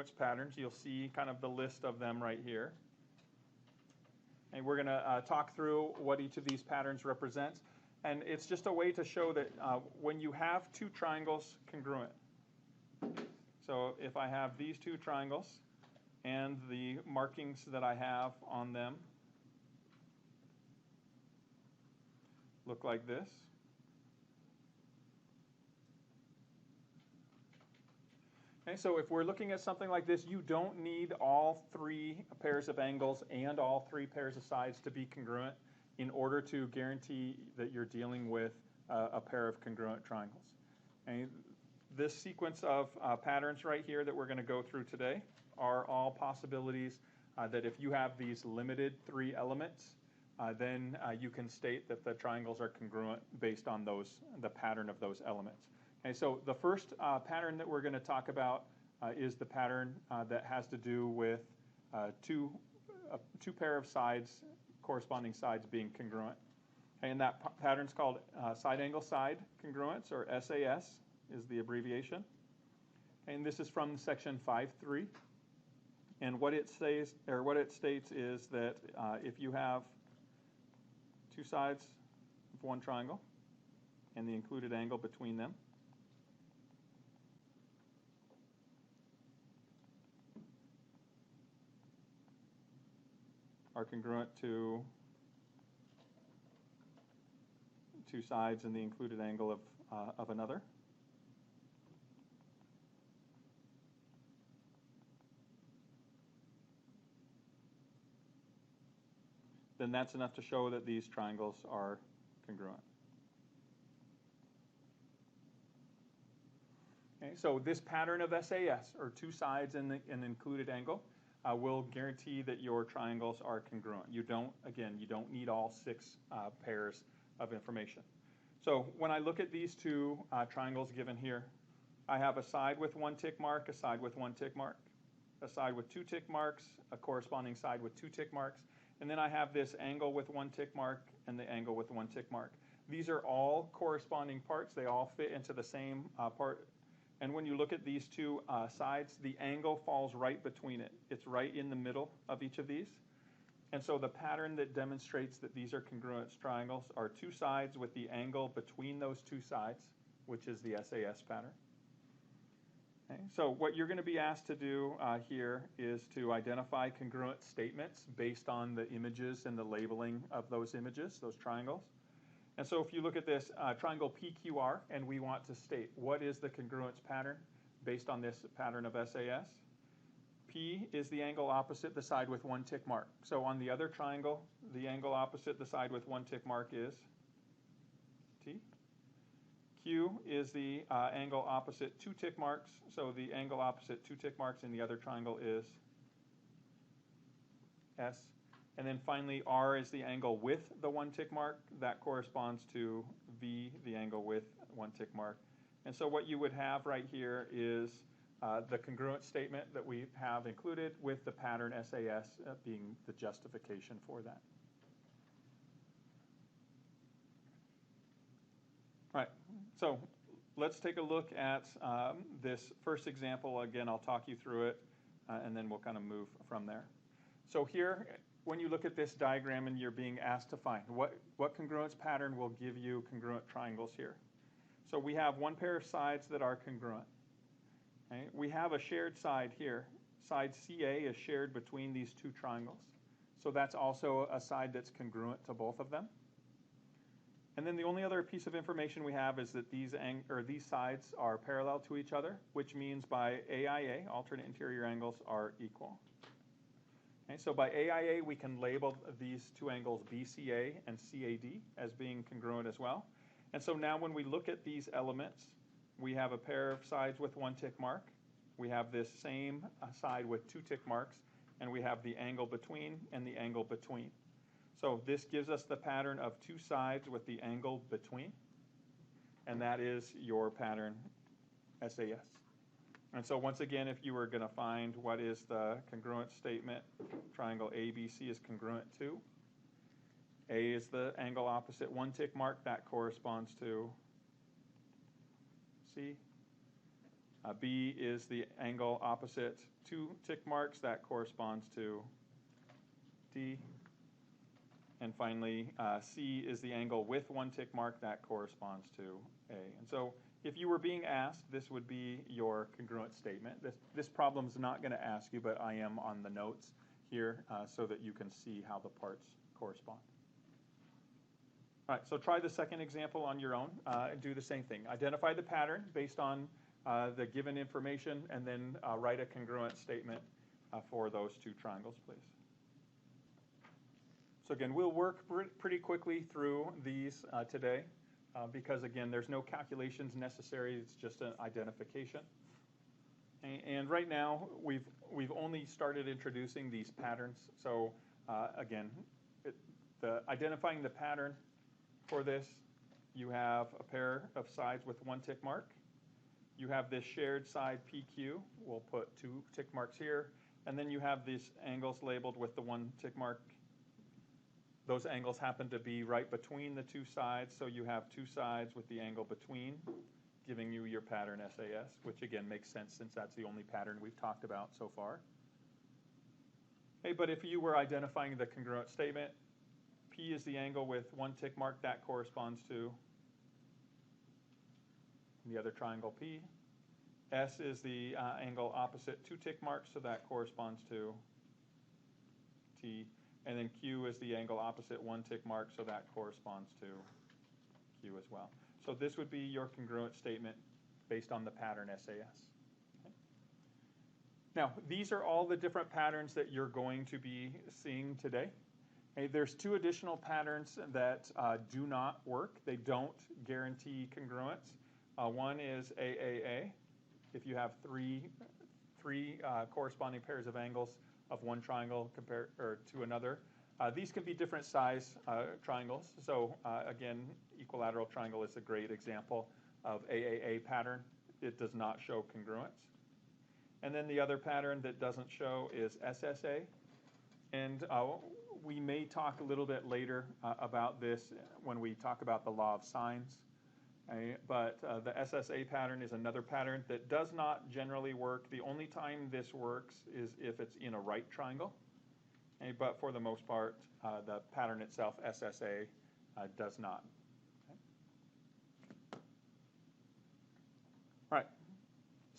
congruence patterns. You'll see kind of the list of them right here. And we're going to talk through what each of these patterns represents. And it's just a way to show that when you have two triangles congruent. So if I have these two triangles and the markings that I have on them look like this. Okay, so if we're looking at something like this, you don't need all three pairs of angles and all three pairs of sides to be congruent in order to guarantee that you're dealing with a pair of congruent triangles. Okay, this sequence of patterns right here that we're going to go through today are all possibilities that if you have these limited three elements, then you can state that the triangles are congruent based on the pattern of those elements. Okay, so the first pattern that we're going to talk about is the pattern that has to do with two pair of sides, corresponding sides being congruent. Okay, and that pattern is called side angle side congruence, or SAS is the abbreviation. Okay, and this is from section 5.3. And what it says, or what it states, is that if you have two sides of one triangle and the included angle between them, are congruent to two sides and the included angle of another, then that's enough to show that these triangles are congruent. Okay, so this pattern of SAS, or two sides and an included angle, will guarantee that your triangles are congruent. You don't need all six pairs of information. So when I look at these two triangles given here, I have a side with one tick mark, a side with one tick mark, a side with two tick marks, a corresponding side with two tick marks, and then I have this angle with one tick mark and the angle with one tick mark. These are all corresponding parts. They all fit into the same part. And when you look at these two sides, the angle falls right between it. It's right in the middle of each of these. And so the pattern that demonstrates that these are congruent triangles are two sides with the angle between those two sides, which is the SAS pattern. Okay, so what you're going to be asked to do here is to identify congruent statements based on the images and the labeling of those images, those triangles. And so if you look at this triangle PQR, and we want to state what is the congruence pattern based on this pattern of SAS, P is the angle opposite the side with one tick mark. So on the other triangle, the angle opposite the side with one tick mark is T. Q is the angle opposite two tick marks. So the angle opposite two tick marks in the other triangle is S. And then finally, R is the angle with the one tick mark. That corresponds to V, the angle with one tick mark. And so what you would have right here is the congruent statement that we have included with the pattern SAS being the justification for that. All right, so let's take a look at this first example. Again, I'll talk you through it, and then we'll kind of move from there. So here, when you look at this diagram and you're being asked to find what congruence pattern will give you congruent triangles here. So we have one pair of sides that are congruent. Okay? We have a shared side here. Side CA is shared between these two triangles. So that's also a side that's congruent to both of them. And then the only other piece of information we have is that these sides are parallel to each other, which means by AIA, alternate interior angles, are equal. Okay, so by AIA, we can label these two angles BCA and CAD as being congruent as well. And so now when we look at these elements, we have a pair of sides with one tick mark. We have this same side with two tick marks, and we have the angle between and the angle between. So this gives us the pattern of two sides with the angle between, and that is your pattern SAS. And so once again, if you were going to find what is the congruent statement, triangle ABC is congruent to. A is the angle opposite one tick mark. That corresponds to C. B is the angle opposite 2 tick marks. That corresponds to D. And finally, C is the angle with 1 tick mark. That corresponds to A. And so if you were being asked, this would be your congruent statement. This problem's not going to ask you, but I am on the notes here so that you can see how the parts correspond. All right, so try the second example on your own and do the same thing. Identify the pattern based on the given information, and then write a congruent statement for those 2 triangles, please. So again, we'll work pretty quickly through these today because, again, there's no calculations necessary. It's just an identification. And right now, we've only started introducing these patterns. So again, identifying the pattern for this, you have a pair of sides with 1 tick mark. You have this shared side PQ. We'll put 2 tick marks here. And then you have these angles labeled with the 1 tick mark. Those angles happen to be right between the 2 sides, so you have 2 sides with the angle between, giving you your pattern SAS, which again makes sense since that's the only pattern we've talked about so far. Okay, but if you were identifying the congruent statement, P is the angle with 1 tick mark. That corresponds to the other triangle P. S is the angle opposite 2 tick marks, so that corresponds to T. And then Q is the angle opposite 1 tick mark, so that corresponds to Q as well. So this would be your congruent statement based on the pattern SAS. Okay. Now, these are all the different patterns that you're going to be seeing today. Okay, there's 2 additional patterns that do not work. They don't guarantee congruence. One is AAA. If you have three corresponding pairs of angles of one triangle compared to another, these can be different size triangles. So again, equilateral triangle is a great example of AAA pattern. It does not show congruence. And then the other pattern that doesn't show is SSA. And we may talk a little bit later about this when we talk about the law of sines. But the SSA pattern is another pattern that does not generally work. The only time this works is if it's in a right triangle. But for the most part, the pattern itself, SSA, does not. All right.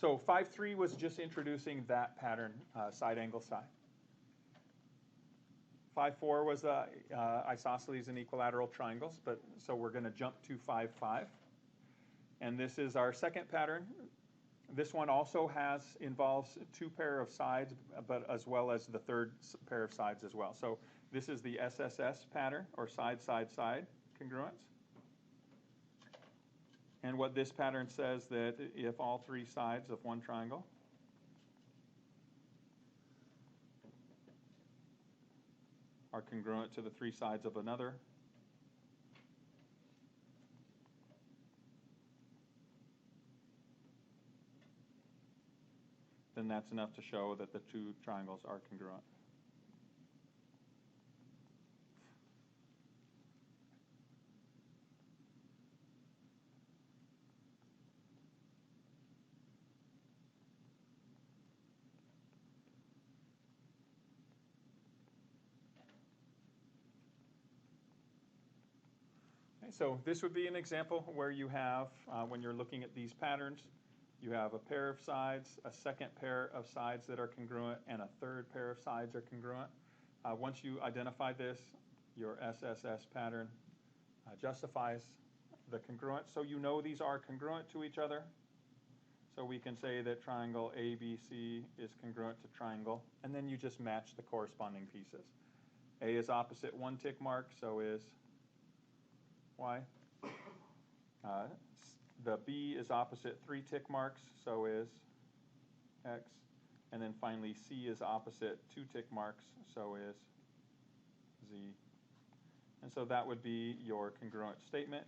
So 5.3 was just introducing that pattern, side angle side. 5.4 was isosceles and equilateral triangles, but so we're going to jump to 5.5. And this is our second pattern. This one also involves 2 pair of sides, but as well as the third pair of sides as well. So this is the SSS pattern, or side, side, side congruence. And what this pattern says that if all 3 sides of one triangle are congruent to the 3 sides of another, then that's enough to show that the 2 triangles are congruent. Okay, so this would be an example where you have, when you're looking at these patterns, you have a pair of sides, a second pair of sides that are congruent, and a third pair of sides are congruent. Once you identify this, your SSS pattern justifies the congruence. So you know these are congruent to each other. So we can say that triangle ABC is congruent to triangle, and then you just match the corresponding pieces. A is opposite 1 tick mark, so is Y. The B is opposite 3 tick marks, so is X. And then finally, C is opposite 2 tick marks, so is Z. And so that would be your congruent statement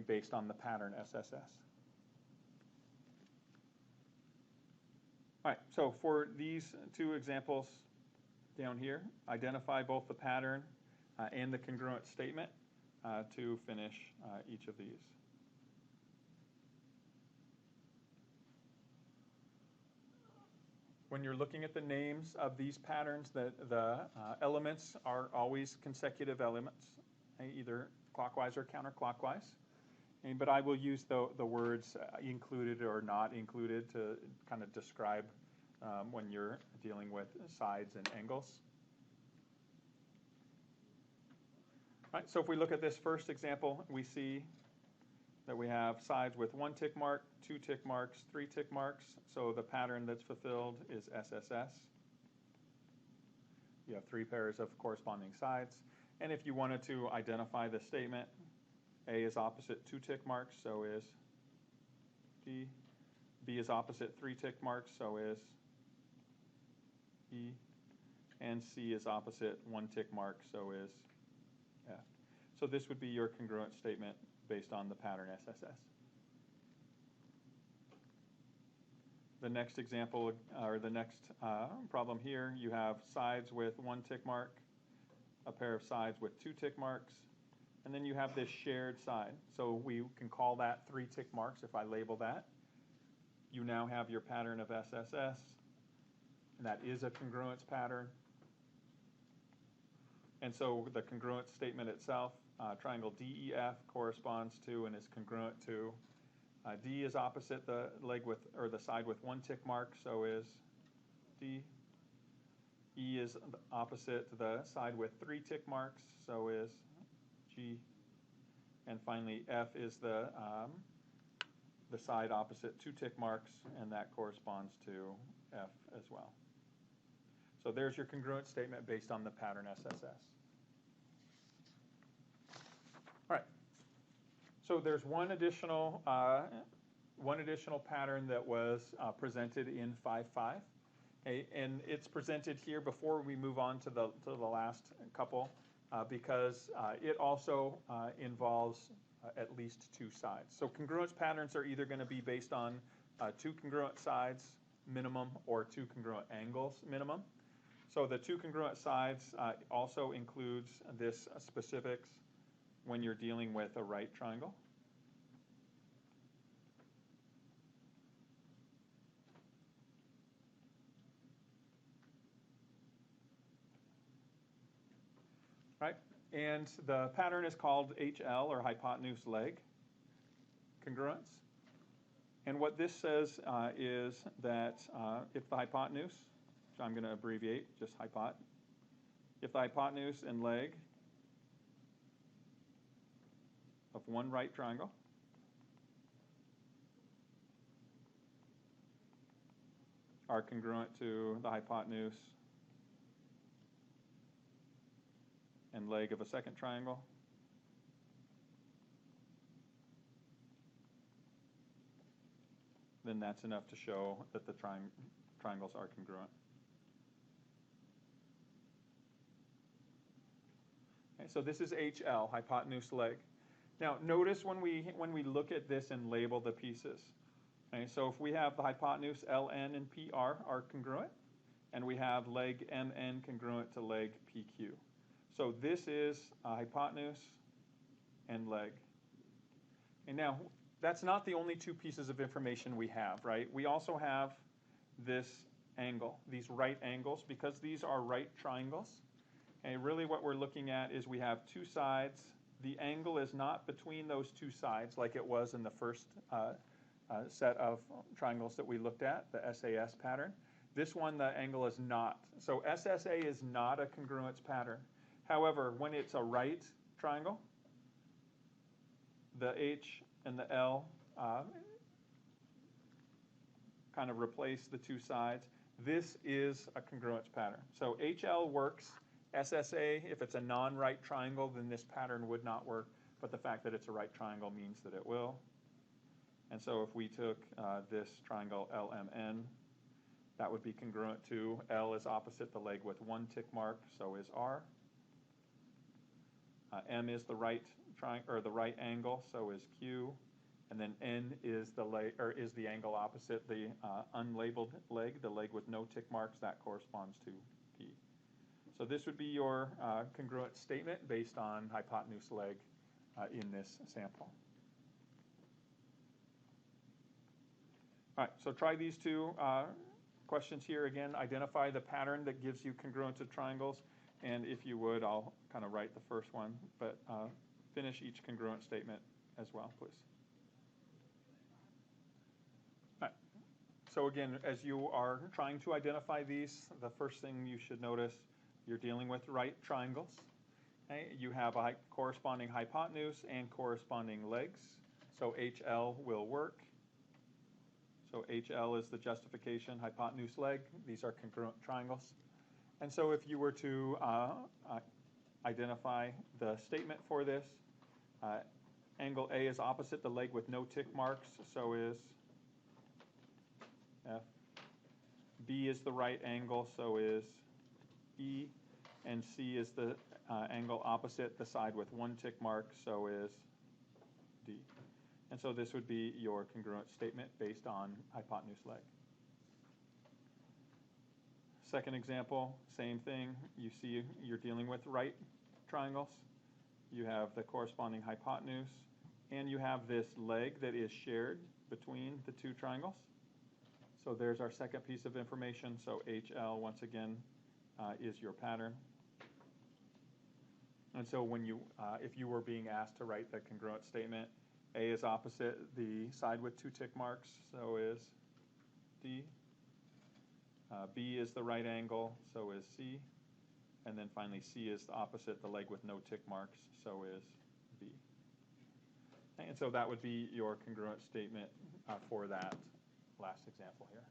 based on the pattern SSS. All right, so for these 2 examples down here, identify both the pattern and the congruent statement to finish each of these. When you're looking at the names of these patterns, the elements are always consecutive elements, either clockwise or counterclockwise. But I will use the words included or not included to kind of describe when you're dealing with sides and angles. All right, so if we look at this first example, we see that we have sides with 1 tick mark, 2 tick marks, 3 tick marks. So the pattern that's fulfilled is SSS. You have 3 pairs of corresponding sides. And if you wanted to identify the statement, A is opposite 2 tick marks, so is D. B is opposite 3 tick marks, so is E. And C is opposite 1 tick mark, so is F. So this would be your congruent statement based on the pattern SSS. The next example, or the next problem here, you have sides with 1 tick mark, a pair of sides with 2 tick marks, and then you have this shared side. So we can call that 3 tick marks if I label that. You now have your pattern of SSS, and that is a congruence pattern. And so the congruent statement itself, triangle DEF corresponds to and is congruent to. D is opposite the leg with, or the side with 1 tick mark, so is D. E is opposite the side with 3 tick marks, so is G. And finally, F is the side opposite 2 tick marks, and that corresponds to F as well. So there's your congruent statement based on the pattern SSS. All right. So there's one additional pattern that was presented in 5.5, okay, and it's presented here before we move on to the last couple because it also involves at least 2 sides. So congruence patterns are either going to be based on 2 congruent sides minimum or 2 congruent angles minimum. So the 2 congruent sides also includes this specifics when you're dealing with a right triangle. Right, and the pattern is called HL, or hypotenuse leg congruence. And what this says is that if the hypotenuse, which I'm going to abbreviate, just hypot, if the hypotenuse and leg of one right triangle are congruent to the hypotenuse and leg of a second triangle, then that's enough to show that the triangles are congruent. Okay, so this is HL, hypotenuse leg. Now notice when we look at this and label the pieces. Okay, so if we have the hypotenuse LN and PR are congruent, and we have leg MN congruent to leg PQ. So this is a hypotenuse and leg. And now, that's not the only 2 pieces of information we have, right? We also have this angle, these right angles, because these are right triangles. Okay, really what we're looking at is we have 2 sides. The angle is not between those 2 sides like it was in the first set of triangles that we looked at, the SAS pattern. This one, the angle is not. So SSA is not a congruence pattern. However, when it's a right triangle, the H and the L kind of replace the 2 sides. This is a congruence pattern. So HL works. SSA, if it's a non-right triangle, then this pattern would not work. But the fact that it's a right triangle means that it will. And so if we took this triangle LMN, that would be congruent to L is opposite the leg with 1 tick mark, so is R. M is the right triangle, or the right angle, so is Q, and then N is the leg, or is the angle opposite the unlabeled leg, the leg with no tick marks. That corresponds to P. So this would be your congruent statement based on hypotenuse leg in this sample. All right, so try these 2 questions here, again, identify the pattern that gives you congruence of triangles. And if you would, I'll kind of write the first one, but finish each congruent statement as well, please. All right. So again, as you are trying to identify these, the first thing you should notice, you're dealing with right triangles. Okay? You have a corresponding hypotenuse and corresponding legs. So HL will work. So HL is the justification, hypotenuse leg. These are congruent triangles. And so if you were to identify the statement for this, angle A is opposite the leg with no tick marks, so is F. B is the right angle, so is E. And C is the angle opposite the side with one tick mark, so is D. And so this would be your congruent statement based on hypotenuse leg. Second example, same thing. You see you're dealing with right triangles. You have the corresponding hypotenuse, and you have this leg that is shared between the two triangles. So there's our second piece of information. So HL, once again, is your pattern. And so when you, if you were being asked to write the congruent statement, A is opposite the side with two tick marks, so is D. B is the right angle, so is C. And then finally, C is the opposite the leg with no tick marks, so is B. And so that would be your congruent statement for that last example here.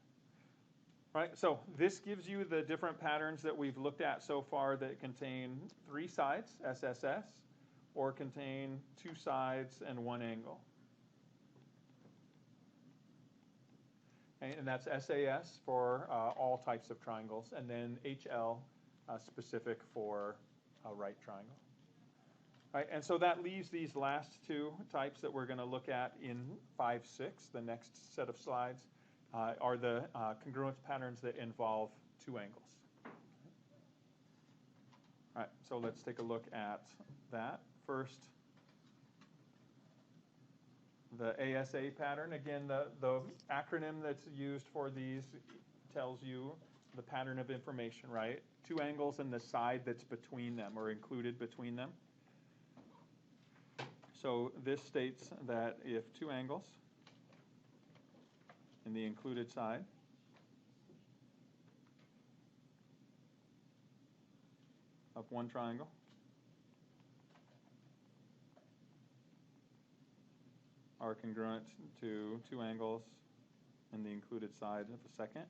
All right, so this gives you the different patterns that we've looked at so far that contain three sides, SSS, or contain two sides and one angle. And that's SAS for all types of triangles, and then HL specific for a right triangle. All right, and so that leaves these last two types that we're going to look at in 5, 6, the next set of slides, are the congruence patterns that involve two angles. All right, so let's take a look at that. First, the ASA pattern. Again, the acronym that's used for these tells you the pattern of information, right? Two angles and the side that's between them or included between them. So this states that if two angles in the included side of one triangle are congruent to two angles in the included side of the second,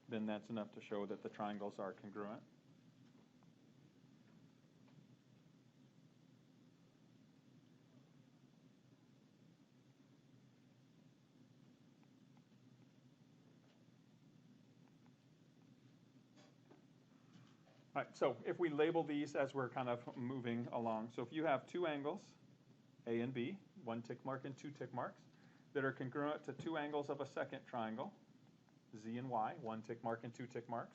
then that's enough to show that the triangles are congruent. All right, so if we label these as we're kind of moving along, so if you have two angles, A and B, one tick mark and two tick marks, that are congruent to two angles of a second triangle, Z and Y, one tick mark and two tick marks,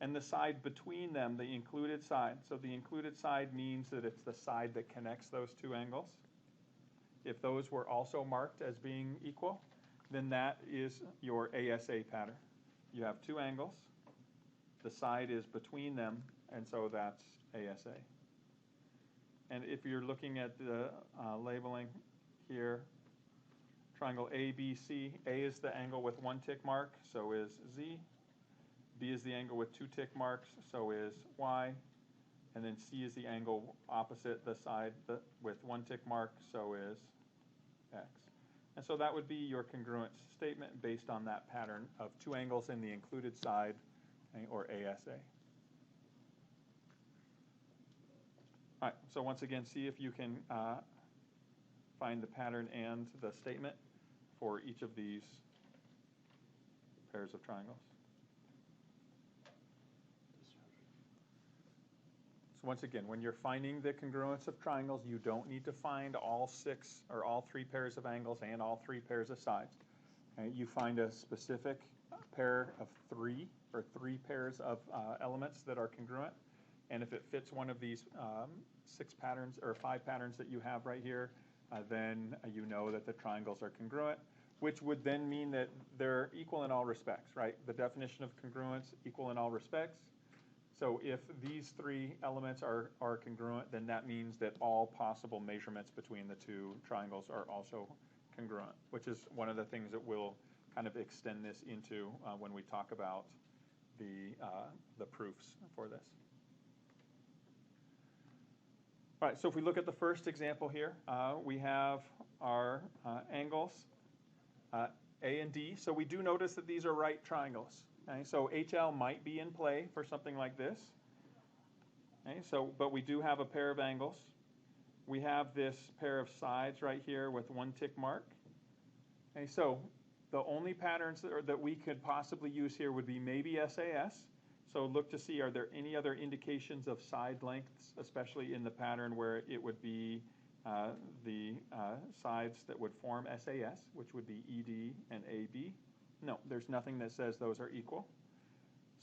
and the side between them, the included side. So the included side means that it's the side that connects those two angles. If those were also marked as being equal, then that is your ASA pattern. You have two angles, the side is between them, and so that's ASA. And if you're looking at the labeling here, triangle ABC, A is the angle with one tick mark, so is Z. B is the angle with two tick marks, so is Y. And then C is the angle opposite the side with one tick mark, so is X. And so that would be your congruence statement based on that pattern of two angles in the included side, or ASA. All right, so once again, see if you can find the pattern and the statement for each of these pairs of triangles. So once again, when you're finding the congruence of triangles, you don't need to find all 6 or all 3 pairs of angles and all 3 pairs of sides. Okay, you find a specific pair of 3 or 3 pairs of elements that are congruent, and if it fits one of these 6 patterns or 5 patterns that you have right here, then you know that the triangles are congruent, which would then mean that they're equal in all respects, right? The definition of congruence, equal in all respects. So if these three elements are congruent, then that means that all possible measurements between the two triangles are also congruent, which is one of the things that we'll kind of extend this into when we talk about the proofs for this. All right, so if we look at the first example here, we have our angles A and D. So we do notice that these are right triangles. Okay? So HL might be in play for something like this. Okay? But we do have a pair of angles. We have this pair of sides right here with one tick mark. Okay, so the only patterns that we could possibly use here would be maybe SAS. So look to see, are there any other indications of side lengths, especially in the pattern where it would be the sides that would form SAS, which would be ED and AB. No, there's nothing that says those are equal.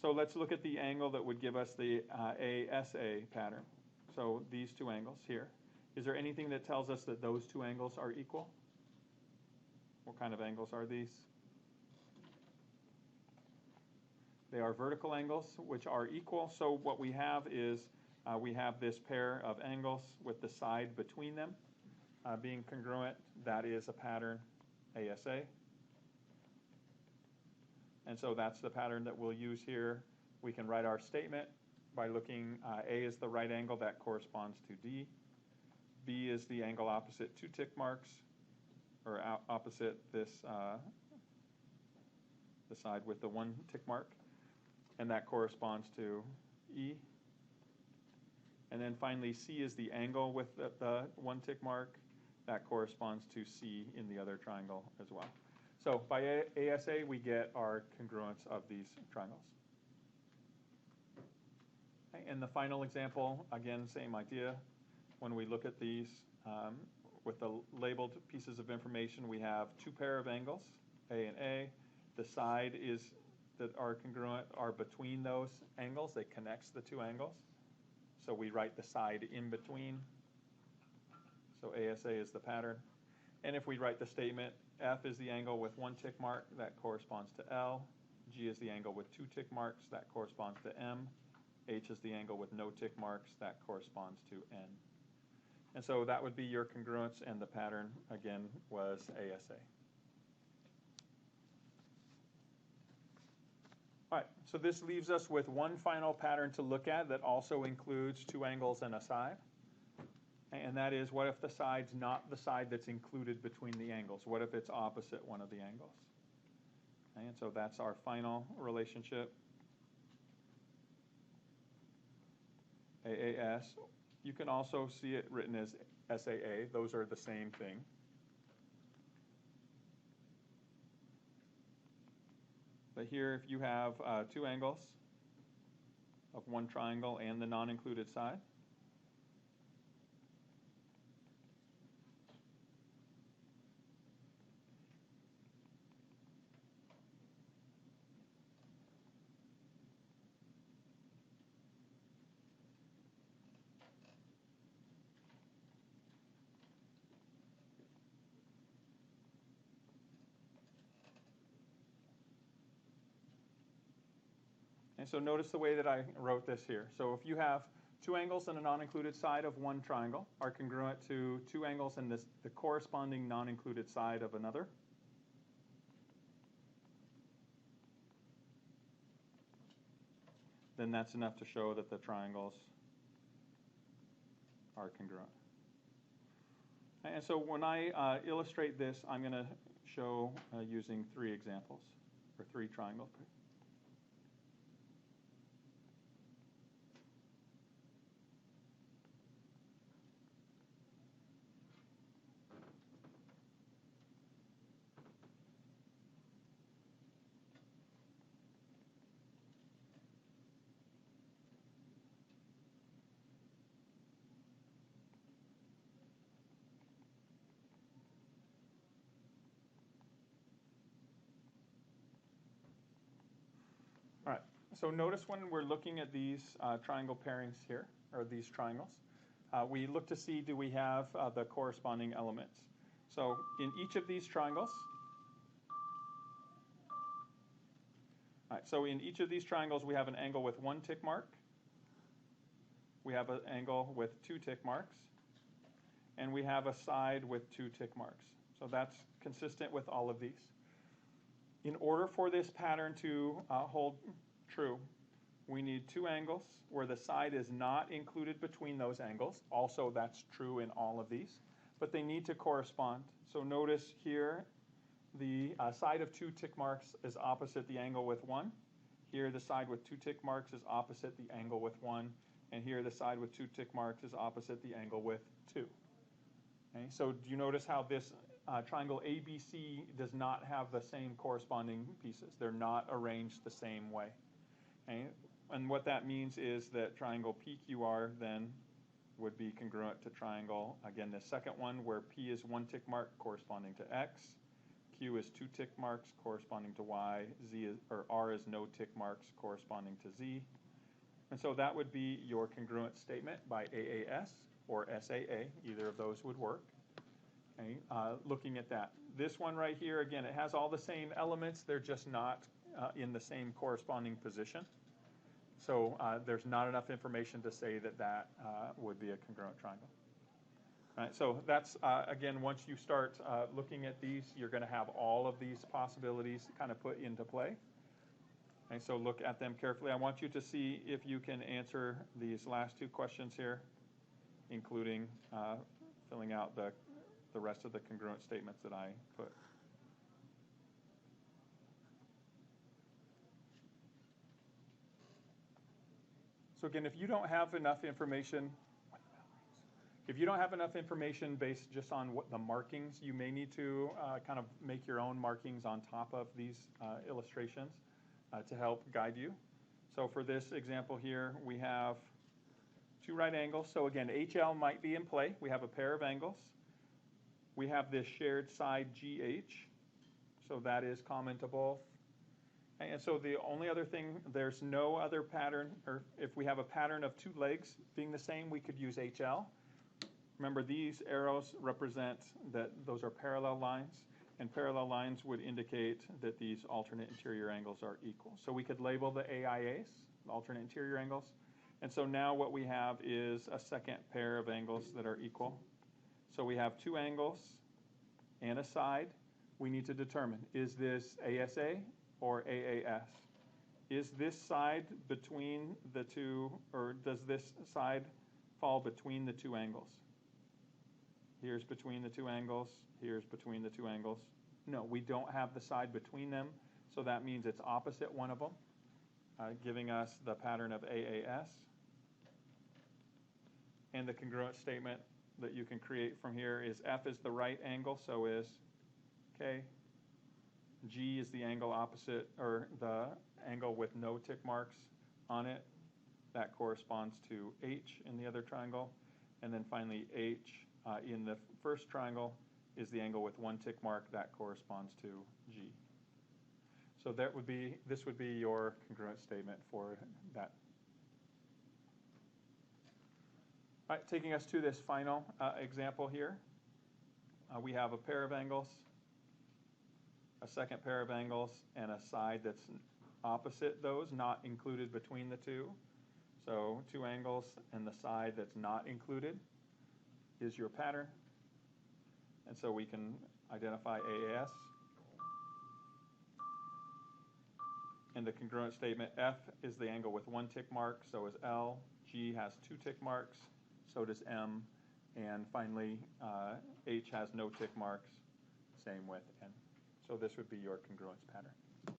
So let's look at the angle that would give us the ASA pattern. So these two angles here. Is there anything that tells us that those two angles are equal? What kind of angles are these? They are vertical angles, which are equal. So what we have is we have this pair of angles with the side between them being congruent. That is a pattern ASA. And so that's the pattern that we'll use here. We can write our statement by looking, A is the right angle that corresponds to D. B is the angle opposite two tick marks, or opposite this, the side with the one tick mark. And that corresponds to E. And then finally, C is the angle with the one tick mark. That corresponds to C in the other triangle as well. So by ASA, we get our congruence of these triangles. Okay, and the final example, again, same idea. When we look at these with the labeled pieces of information, we have two pair of angles, A and A. The side that are congruent are between those angles. They connects the two angles. So we write the side in between. So ASA is the pattern. And if we write the statement, F is the angle with one tick mark, that corresponds to L. G is the angle with two tick marks, that corresponds to M. H is the angle with no tick marks, that corresponds to N. And so that would be your congruence, and the pattern, again, was ASA. All right, so this leaves us with one final pattern to look at that also includes two angles and a side. And that is, what if the side's not the side that's included between the angles? What if it's opposite one of the angles? And so that's our final relationship. AAS. You can also see it written as SAA. Those are the same thing. But here, if you have two angles of one triangle and the non-included side, and so notice the way that I wrote this here. So if you have two angles and a non-included side of one triangle are congruent to two angles and the corresponding non-included side of another, then that's enough to show that the triangles are congruent. And so when I illustrate this, I'm going to show using three examples, or three triangles. So notice when we're looking at these triangle pairings here, or these triangles, we look to see, do we have the corresponding elements. So in each of these triangles, so in each of these triangles, we have an angle with 1 tick mark. We have an angle with 2 tick marks. And we have a side with 2 tick marks. So that's consistent with all of these. In order for this pattern to hold true, we need 2 angles where the side is not included between those angles. Also, that's true in all of these. But they need to correspond. So notice here, the side of 2 tick marks is opposite the angle with 1. Here, the side with 2 tick marks is opposite the angle with 1. And here, the side with 2 tick marks is opposite the angle with 2. Okay, so do you notice how this triangle ABC does not have the same corresponding pieces? They're not arranged the same way. Okay? And what that means is that triangle PQR then would be congruent to triangle, again, the second one where P is 1 tick mark corresponding to X, Q is 2 tick marks corresponding to Y, R is no tick marks corresponding to Z. And so that would be your congruent statement by AAS or SAA. Either of those would work. Okay, looking at that. This one right here, again, it has all the same elements. They're just not in the same corresponding position. So there's not enough information to say that that would be a congruent triangle. All right, so that's, again, once you start looking at these, you're going to have all of these possibilities kind of put into play. Okay, so look at them carefully. I want you to see if you can answer these last 2 questions here, including filling out the rest of the congruent statements that I put. So again, if you don't have enough information, based just on what the markings, you may need to kind of make your own markings on top of these illustrations to help guide you. So for this example here, we have 2 right angles. So again, HL might be in play. We have a pair of angles. We have this shared side GH. So that is common to both. And so the only other thing, there's no other pattern, or if we have a pattern of 2 legs being the same, we could use HL. Remember, these arrows represent that those are parallel lines, and parallel lines would indicate that these alternate interior angles are equal. So we could label the AIAs, the alternate interior angles. And so now what we have is a second pair of angles that are equal. So we have 2 angles and a side. We need to determine, is this ASA or AAS? Is this side between the 2, or does this side fall between the 2 angles? Here's between the 2 angles, here's between the 2 angles. No, we don't have the side between them, so that means it's opposite one of them, giving us the pattern of AAS. And the congruent statement that you can create from here is F is the right angle, so is K. G is the angle opposite, or the angle with no tick marks on it. That corresponds to H in the other triangle. And then finally, H in the first triangle is the angle with 1 tick mark. That corresponds to G. So this would be your congruent statement for that. All right, taking us to this final example here. We have a pair of angles, a second pair of angles, and a side that's opposite those, not included between the 2. So 2 angles and the side that's not included is your pattern. And so we can identify AAS. And the congruent statement, F is the angle with 1 tick mark, so is L. G has 2 tick marks, so does M. And finally, H has no tick marks, same with N. So this would be your congruence pattern.